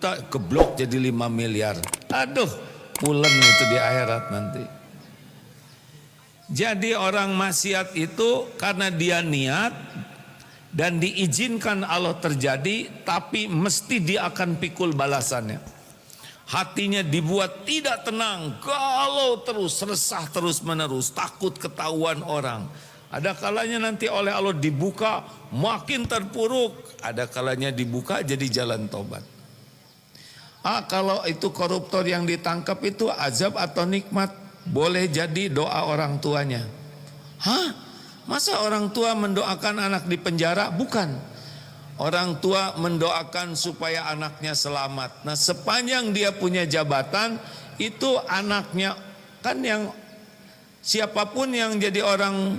juta keblok jadi 5 miliar. Aduh, pulen itu di akhirat nanti. Jadi orang maksiat itu karena dia niat dan diizinkan Allah terjadi, tapi mesti dia akan pikul balasannya. Hatinya dibuat tidak tenang, galau terus, resah terus menerus, takut ketahuan orang. Ada kalanya nanti oleh Allah dibuka makin terpuruk, ada kalanya dibuka jadi jalan tobat. Kalau itu koruptor yang ditangkap itu azab atau nikmat? Boleh jadi doa orang tuanya. Hah? Masa orang tua mendoakan anak di penjara? Bukan. Orang tua mendoakan supaya anaknya selamat. Nah, sepanjang dia punya jabatan, itu anaknya, kan yang siapapun yang jadi orang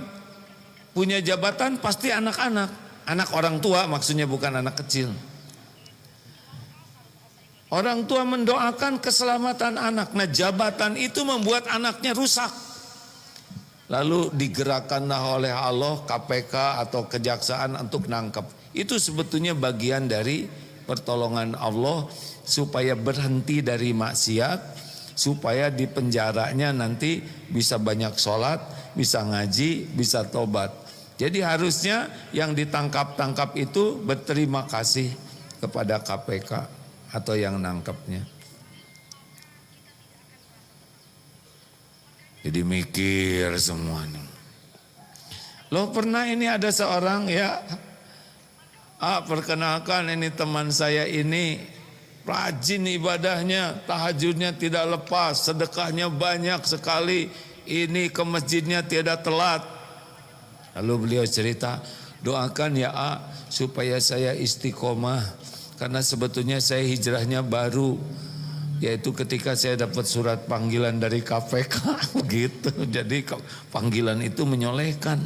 punya jabatan pasti anak-anak. Anak orang tua maksudnya, bukan anak kecil. Orang tua mendoakan keselamatan anak. Nah, jabatan itu membuat anaknya rusak. Lalu digerakkanlah oleh Allah KPK atau kejaksaan untuk nangkep. Itu sebetulnya bagian dari pertolongan Allah supaya berhenti dari maksiat, supaya di penjaranya nanti bisa banyak sholat, bisa ngaji, bisa tobat. Jadi harusnya yang ditangkap-tangkap itu berterima kasih kepada KPK atau yang nangkepnya. Jadi mikir semuanya. Loh, pernah ini ada seorang ya, perkenalkan ini teman saya ini rajin ibadahnya, tahajudnya tidak lepas, sedekahnya banyak sekali, ini ke masjidnya tidak telat. Lalu beliau cerita, doakan ya supaya saya istiqomah. Karena sebetulnya saya hijrahnya baru, yaitu ketika saya dapat surat panggilan dari KPK gitu. Jadi panggilan itu menyolehkan.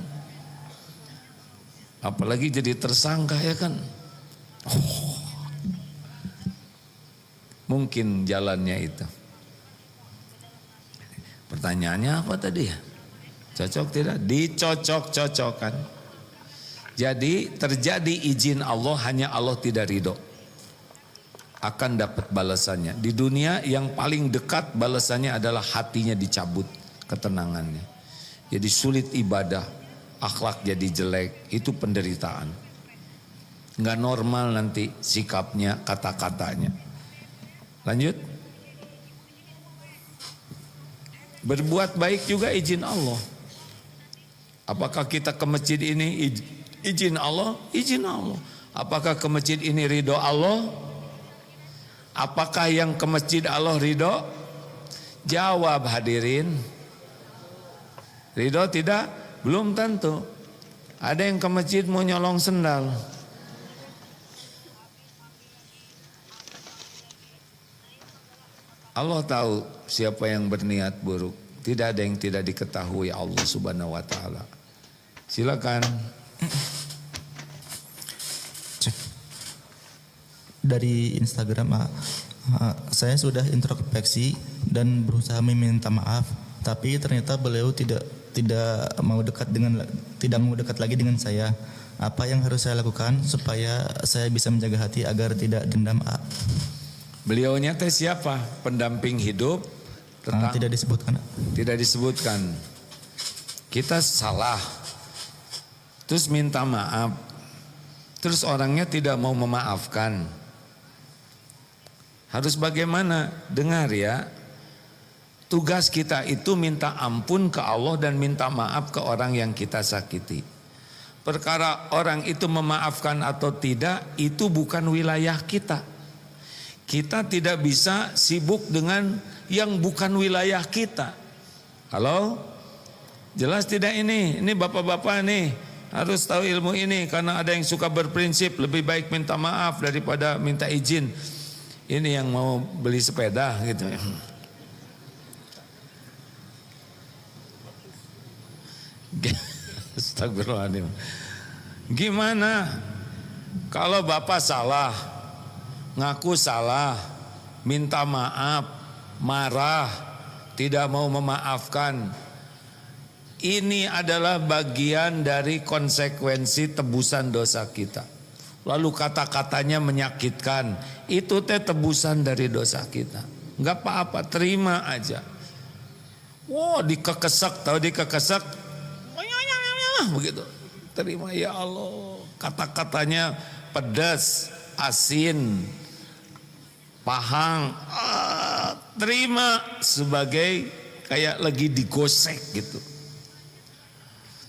Apalagi jadi tersangka ya kan. Mungkin jalannya itu. Pertanyaannya apa tadi ya? Cocok tidak? Dicocok-cocokkan. Jadi terjadi izin Allah, hanya Allah tidak ridho. Akan dapat balasannya. Di dunia yang paling dekat balasannya adalah hatinya dicabut ketenangannya. Jadi sulit ibadah, akhlak jadi jelek, itu penderitaan. Nggak normal nanti sikapnya, kata-katanya. Lanjut. Berbuat baik juga izin Allah. Apakah kita ke masjid ini izin Allah? Izin Allah. Apakah ke masjid ini ridho Allah? Apakah yang ke masjid Allah ridho? Jawab hadirin. Ridho tidak? Belum tentu. Ada yang ke masjid mau nyolong sendal. Allah tahu siapa yang berniat buruk. Tidak ada yang tidak diketahui Allah Subhanahu wa taala. Silakan. Dari Instagram, saya sudah introspeksi dan berusaha meminta maaf, tapi ternyata beliau tidak mau dekat lagi dengan saya. Apa yang harus saya lakukan supaya saya bisa menjaga hati agar tidak dendam? Beliaunya teh siapa? Pendamping hidup? Tidak disebutkan. Tidak disebutkan. Kita salah, terus minta maaf, terus orangnya tidak mau memaafkan. Harus bagaimana? Dengar ya. Tugas kita itu minta ampun ke Allah dan minta maaf ke orang yang kita sakiti. Perkara orang itu memaafkan atau tidak, itu bukan wilayah kita. Kita tidak bisa sibuk dengan yang bukan wilayah kita. Halo? Jelas tidak ini? Ini bapak-bapak nih harus tahu ilmu ini, karena ada yang suka berprinsip lebih baik minta maaf daripada minta izin. Ini yang mau beli sepeda gitu ya. Astagfirullahaladzim. Gimana kalau bapak salah, ngaku salah, minta maaf, marah, tidak mau memaafkan? Ini adalah bagian dari konsekuensi tebusan dosa kita. lalu kata-katanya menyakitkan, itu teh tebusan dari dosa kita. Enggak apa-apa, terima aja. Wow, dikekesek, tahu dikekesek, begitu. Terima ya Allah. Kata-katanya pedas, asin, pahang, terima sebagai kayak lagi digosek gitu.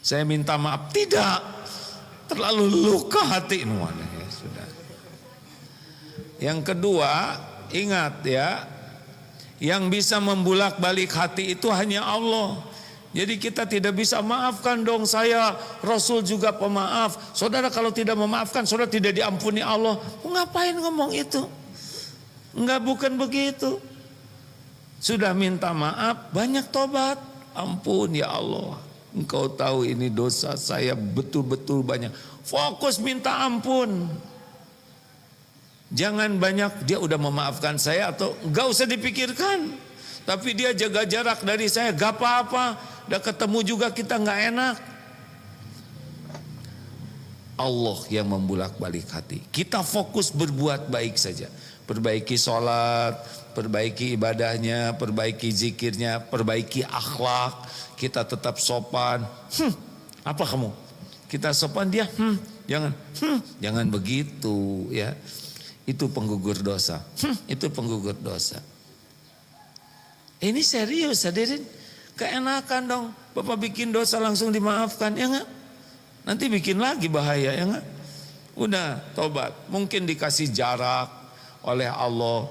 Saya minta maaf, tidak, terlalu luka hati. Ya sudah. Yang kedua, ingat ya, yang bisa membulak-balik hati itu hanya Allah. Jadi kita tidak bisa maafkan dong saya, Rasul juga pemaaf. Saudara kalau tidak memaafkan, saudara tidak diampuni Allah. Ngapain ngomong itu? Enggak, bukan begitu. Sudah minta maaf, banyak tobat. Ampun ya Allah, Engkau tahu ini dosa saya betul-betul banyak. Fokus minta ampun. Jangan banyak dia udah memaafkan saya atau enggak usah dipikirkan. Tapi dia jaga jarak dari saya, gak apa-apa. Udah ketemu juga kita gak enak. Allah yang membulak-balik hati. Kita fokus berbuat baik saja. Perbaiki sholat, perbaiki ibadahnya, perbaiki zikirnya, perbaiki akhlak. Kita tetap sopan. Apa kamu? Kita sopan, dia jangan begitu ya. Itu penggugur dosa. Itu penggugur dosa. Ini serius hadirin. Keenakan dong. Bapak bikin dosa langsung dimaafkan, ya enggak? Nanti bikin lagi bahaya, ya enggak? Udah tobat. Mungkin dikasih jarak oleh Allah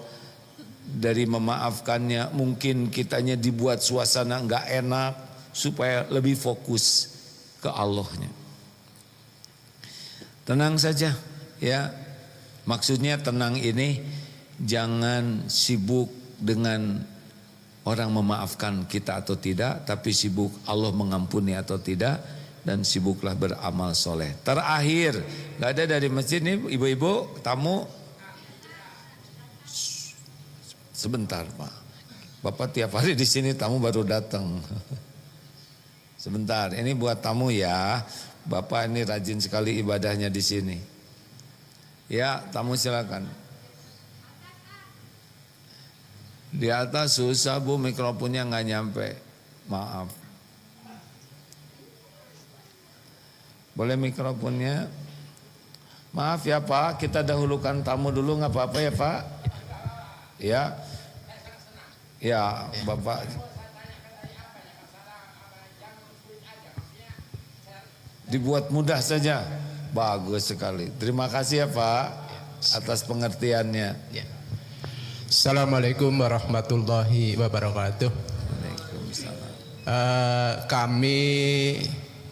dari memaafkannya. Mungkin kitanya dibuat suasana enggak enak supaya lebih fokus ke Allahnya. Tenang saja ya. Maksudnya tenang ini jangan sibuk dengan orang memaafkan kita atau tidak, tapi sibuk Allah mengampuni atau tidak, dan sibuklah beramal soleh. Terakhir, gak ada dari masjid nih ibu-ibu tamu. Sebentar Pak, Bapak tiap hari di sini, tamu baru datang. Sebentar, ini buat tamu ya. Bapak ini rajin sekali ibadahnya di sini. Ya, tamu silakan. Di atas susah Bu, mikrofonnya nggak nyampe. Maaf. Boleh mikrofonnya? Maaf ya Pak, kita dahulukan tamu dulu, nggak apa-apa ya Pak? Ya. Ya, Bapak. Dibuat mudah saja. Bagus sekali. Terima kasih ya Pak atas pengertiannya. Ya. Assalamualaikum warahmatullahi wabarakatuh. Waalaikumsalam. Kami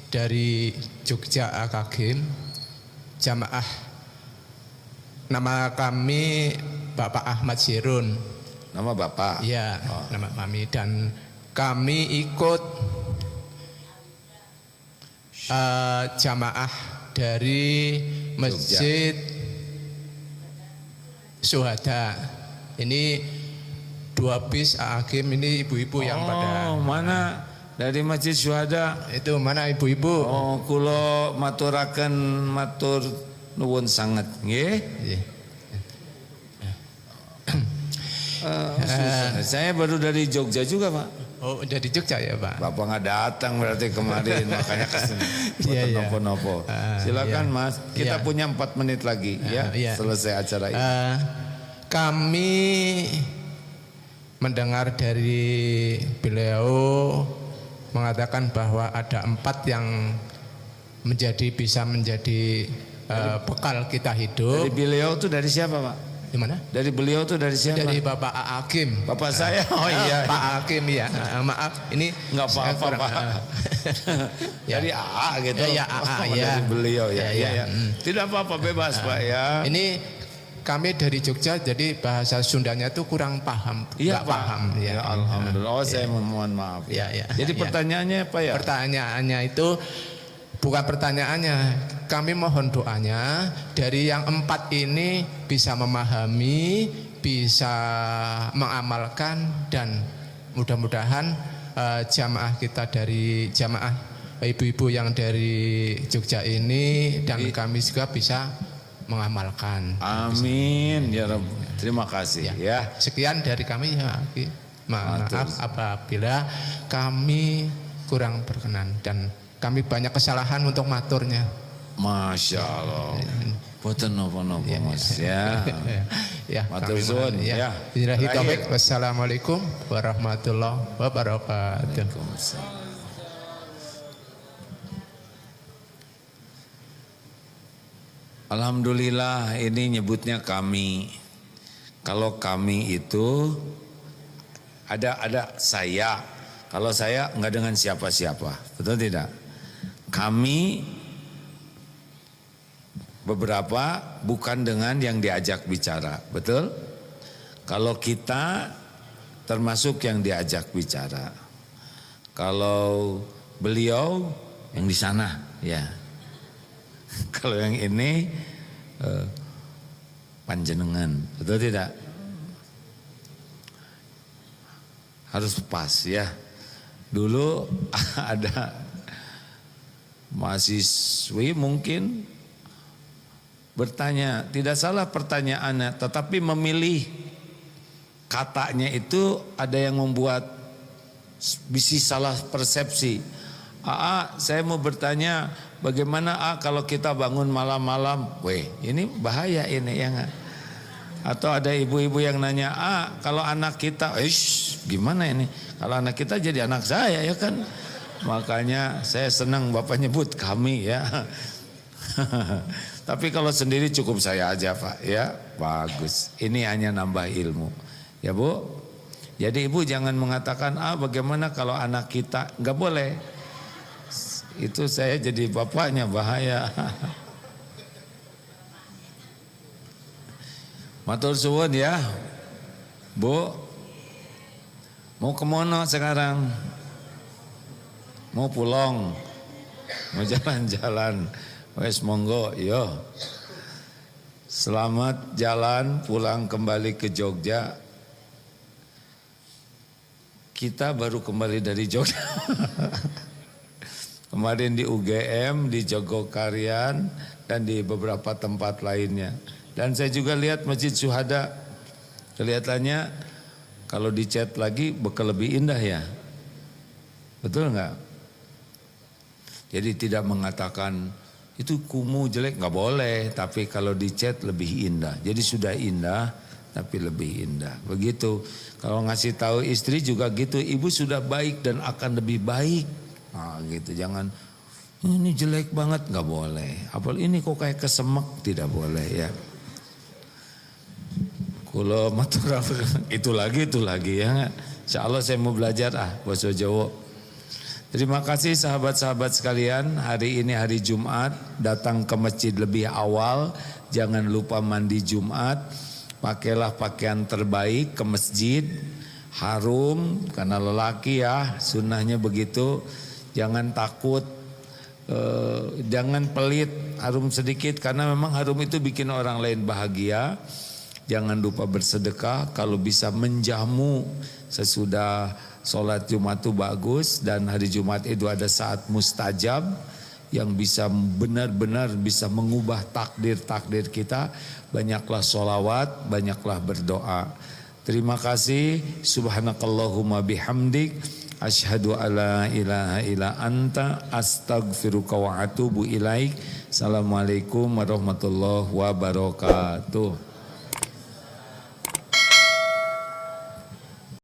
dari Jogja Akagim Jamaah. Nama kami Bapak Ahmad Sirun. Nama Bapak? Ya, nama kami, dan kami ikut jamaah dari Masjid Syuhada. Ini 2 bis Akagim, ini ibu-ibu yang pada. Mana dari Masjid Syuhada? Itu mana ibu-ibu? Oh, kulo maturaken matur nuwun sanget, nggih. Saya baru dari Jogja juga Pak. Oh, dari Jogja ya Pak. Bapak nggak datang berarti kemarin, makanya kesini. Iya, iya. Nopo-nopo. Silakan iya. Mas, kita Iya. punya 4 menit lagi ya, Iya. selesai acara ini. Kami mendengar dari beliau mengatakan bahwa ada 4 yang bisa menjadi bekal kita hidup. Dari beliau tuh dari siapa Pak? Di mana? Dari beliau tuh dari siapa? Dari Bapak Akagim. Bapak saya. Oh iya. Pak Akagim ya. Maaf, ini nggak apa-apa Pak. Ya. Dari AA gitu. Ya, AA Oh, ya. dari beliau ya. Ya. Tidak apa-apa, bebas Pak ya. Ini kami dari Jogja, jadi bahasa Sundanya tuh kurang paham. Iya nggak Pak. paham. Ya, alhamdulillah. Oh, saya mohon maaf. Ya. Jadi pertanyaannya apa ya? Pertanyaannya itu bukan pertanyaannya. Kami mohon doanya dari yang 4 ini bisa memahami, bisa mengamalkan, dan mudah-mudahan jamaah kita dari jamaah ibu-ibu yang dari Jogja ini dan kami juga bisa mengamalkan. Amin ya Rabb. Terima kasih ya. Sekian dari kami ya Aki. Maaf apabila kami kurang berkenan dan kami banyak kesalahan untuk maturnya. Masya Allah. Boten napa-napa Mas ya. Ya, Matur kami suwun mohon, ya. Billahi Terakhir. taufik. Wassalamualaikum warahmatullahi wabarakatuh. Waalaikumsalam. Alhamdulillah ini nyebutnya kami. Kalau kami itu ada saya. Kalau saya enggak dengan siapa-siapa. Betul tidak? Kami beberapa bukan dengan yang diajak bicara. Betul? Kalau kita termasuk yang diajak bicara. Kalau beliau yang di sana ya. Kalau yang ini panjenengan, betul tidak? Harus pas ya. Dulu ada mahasiswi mungkin bertanya, tidak salah pertanyaannya, tetapi memilih katanya itu ada yang membuat bisa salah persepsi. Saya mau bertanya, bagaimana kalau kita bangun malam-malam? Weh, ini bahaya ini ya nggak? Atau ada ibu-ibu yang nanya, kalau anak kita, gimana ini? Kalau anak kita jadi anak saya ya kan? Makanya saya senang Bapak nyebut kami ya. Tapi kalau sendiri cukup saya aja Pak ya, bagus. Ini hanya nambah ilmu, ya Bu. Jadi Ibu jangan mengatakan, bagaimana kalau anak kita? Nggak boleh. Itu saya jadi bapaknya bahaya. Matur suwun ya, Bu. Mau kemana sekarang? Mau pulang? Mau jalan-jalan? Wes monggo, yo. Selamat jalan pulang kembali ke Jogja. Kita baru kembali dari Jogja. Kemarin di UGM, di Jogokarian, dan di beberapa tempat lainnya. Dan saya juga lihat Masjid Syuhada. Kelihatannya kalau dicat lagi bakal lebih indah ya. Betul nggak? Jadi tidak mengatakan itu kumuh jelek, nggak boleh. Tapi kalau dicat lebih indah. Jadi sudah indah tapi lebih indah. Begitu. Kalau ngasih tahu istri juga gitu. Ibu sudah baik dan akan lebih baik. Nah gitu, jangan ini jelek banget, nggak boleh. Apalagi ini kok kayak kesemek, tidak boleh ya. Kulo matur itu lagi ya. Insya Allah saya mau belajar bahasa Jawa. Terima kasih sahabat-sahabat sekalian. Hari ini hari Jumat, datang ke masjid lebih awal. Jangan lupa mandi Jumat. Pakailah pakaian terbaik ke masjid. Harum karena lelaki ya, sunnahnya begitu. Jangan takut, jangan pelit, harum sedikit karena memang harum itu bikin orang lain bahagia. Jangan lupa bersedekah, kalau bisa menjamu sesudah sholat Jumat itu bagus. Dan hari Jumat itu ada saat mustajab yang bisa benar-benar bisa mengubah takdir-takdir kita. Banyaklah sholawat, banyaklah berdoa. Terima kasih. Subhanakallahumma bihamdik. Asyhadu alla ilaha illa anta astaghfiruka wa atubu ilaik. Assalamualaikum warahmatullahi wabarakatuh.